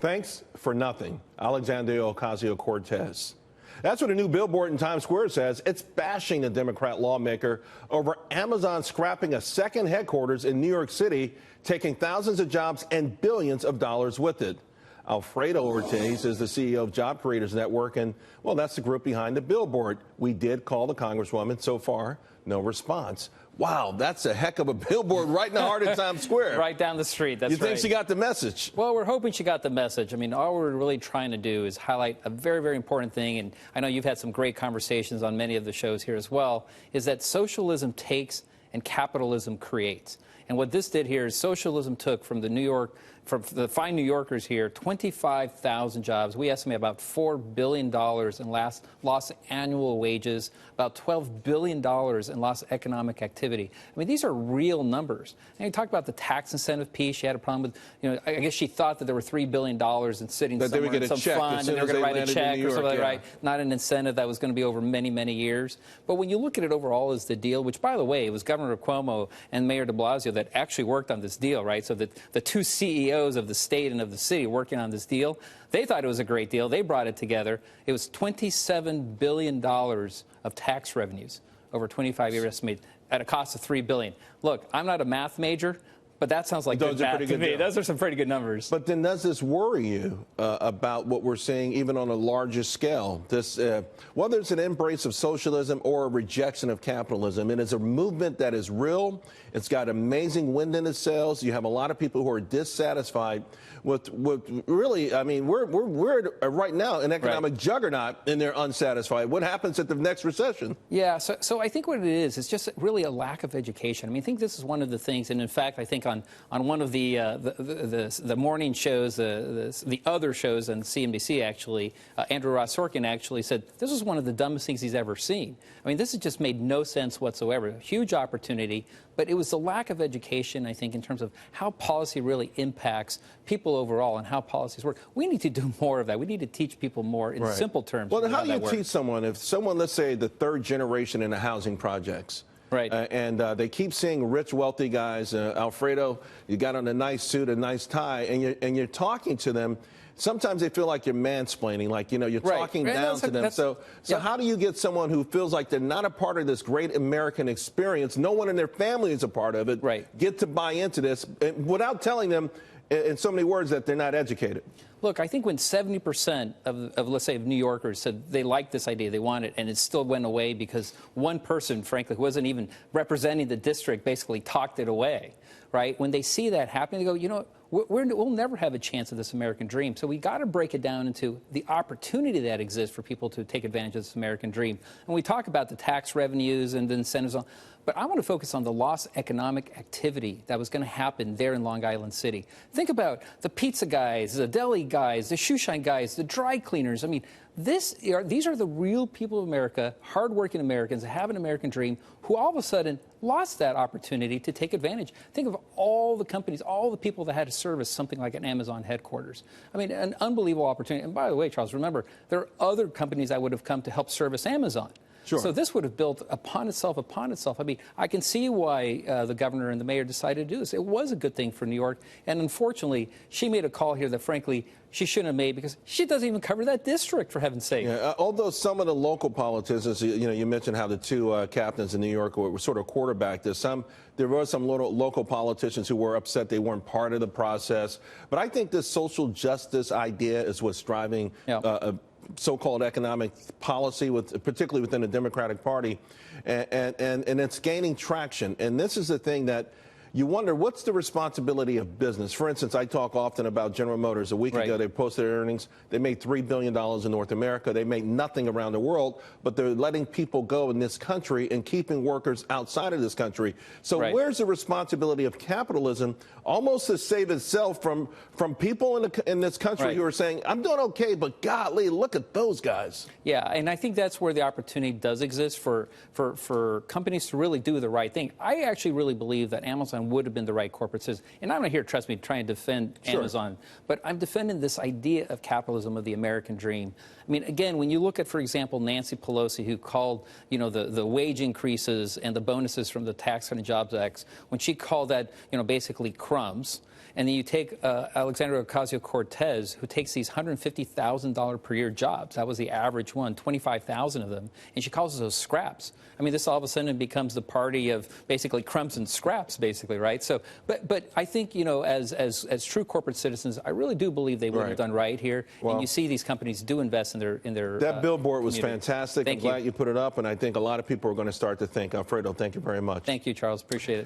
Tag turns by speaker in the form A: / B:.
A: Thanks for nothing, Alexandria Ocasio-Cortez. That's what a new billboard in Times Square says. It's bashing the Democrat lawmaker over Amazon scrapping a second headquarters in New York City, taking thousands of jobs and billions of dollars with it. Alfredo Ortiz is the CEO of Job Creators Network, and, well, that's the group behind the billboard. We did call the Congresswoman. So far, no response. Wow, that's a heck of a billboard right in the heart of Times Square.
B: Right down the street, that's right.
A: You think she got the message?
B: Well, we're hoping she got the message. I mean, all we're really trying to do is highlight a very, very important thing, and I know you've had some great conversations on many of the shows here as well, is that socialism takes and capitalism creates. And what this did here is socialism took from the fine New Yorkers here, 25,000 jobs. We estimate about $4 billion in lost annual wages, about $12 billion in lost economic activity. I mean, these are real numbers. And you talked about the tax incentive piece. She had a problem with, I guess she thought that there were $3 billion in sitting
A: that
B: somewhere in some fund, and they were going to write a check or something, right? Not an incentive that was going to be over many, many years. But when you look at it overall as the deal, which, by the way, it was Governor Cuomo and Mayor de Blasio that actually worked on this deal, right? So that the two CEOs of the state and of the city working on this deal, they thought it was a great deal. They brought it together. It was $27 billion of tax revenues over 25 years estimated at a cost of $3 billion. Look, I'm not a math major, but that sounds like good math to me. Those are some pretty good numbers.
A: But then does this worry you about what we're seeing even on a larger scale? This, whether it's an embrace of socialism or a rejection of capitalism, it is a movement that is real. It's got amazing wind in its sails. You have a lot of people who are dissatisfied with really, I mean, we're right now an economic juggernaut and they're unsatisfied. What happens at the next recession?
B: Yeah, so I think what it is it's just really a lack of education. I mean, I think this is one of the things, and in fact, I think on one of the morning shows, the other shows on CNBC, actually, Andrew Ross Sorkin actually said this is one of the dumbest things he's ever seen. I mean, this has just made no sense whatsoever. A huge opportunity, but it was the lack of education, I think, in terms of how policy really impacts people overall and how policies work. We need to do more of that. We need to teach people more in simple terms.
A: Well, how do you teach someone, if someone, let's say, the third generation in the housing projects,
B: right.
A: And they keep seeing rich, wealthy guys. Alfredo, you got on a nice suit, a nice tie, and you're talking to them. Sometimes they feel like you're mansplaining, like, you're talking down to them. So how do you get someone who feels like they're not a part of this great American experience, no one in their family is a part of it, get to buy into this without telling them in so many words that they're not educated?
B: Look, I think when 70% of, let's say, of New Yorkers said they liked this idea, they want it, and it still went away because one person, frankly, who wasn't even representing the district, basically talked it away, right? When they see that happening, they go, we'll never have a chance of this American dream. So we got to break it down into the opportunity that exists for people to take advantage of this American dream. And we talk about the tax revenues and the incentives, but I want to focus on the lost economic activity that was going to happen there in Long Island City. Think about the pizza guys, the deli guys, the shoe shine guys, the dry cleaners. I mean, these are the real people of America, hardworking Americans that have an American dream, who all of a sudden lost that opportunity to take advantage. Think of all the companies, all the people that had to service something like an Amazon headquarters. I mean, an unbelievable opportunity. And by the way, Charles, remember, there are other companies that would have come to help service Amazon.
A: Sure.
B: So this would have built upon itself. I mean, I can see why the governor and the mayor decided to do this. It was a good thing for New York. And unfortunately, she made a call here that, frankly, she shouldn't have made because she doesn't even cover that district, for heaven's sake.
A: Yeah, although some of the local politicians, you mentioned how the two captains in New York were sort of quarterbacked this. There were some local politicians who were upset they weren't part of the process. But I think this social justice idea is what's driving so-called economic policy, particularly within the Democratic Party, and it's gaining traction. And this is the thing that you wonder, what's the responsibility of business? For instance, I talk often about General Motors. A week ago, they posted their earnings. They made $3 billion in North America. They make nothing around the world, but they're letting people go in this country and keeping workers outside of this country. So where's the responsibility of capitalism almost to save itself from people in this country who are saying, I'm doing okay, but golly, look at those guys.
B: Yeah, and I think that's where the opportunity does exist for companies to really do the right thing. I actually really believe that Amazon Amazon would have been the right corporate citizen. And I'm not here, trust me, trying to defend Amazon, but I'm defending this idea of capitalism, of the American dream. I mean, again, when you look at, for example, Nancy Pelosi, who called, the wage increases and the bonuses from the Tax Cut and Jobs Act, when she called that, basically crumbs. And then you take Alexandria Ocasio-Cortez, who takes these $150,000 per year jobs. That was the average one, 25,000 of them. And she calls those scraps. I mean, this all of a sudden becomes the party of basically crumbs and scraps, basically, right? So, but I think, as true corporate citizens, I really do believe they would have done right here. Well, and you see these companies do invest in their
A: that billboard was
B: community.
A: fantastic. I'm glad you put it up, and I think a lot of people are going to start to think. Alfredo, thank you very much.
B: Thank you, Charles. Appreciate it.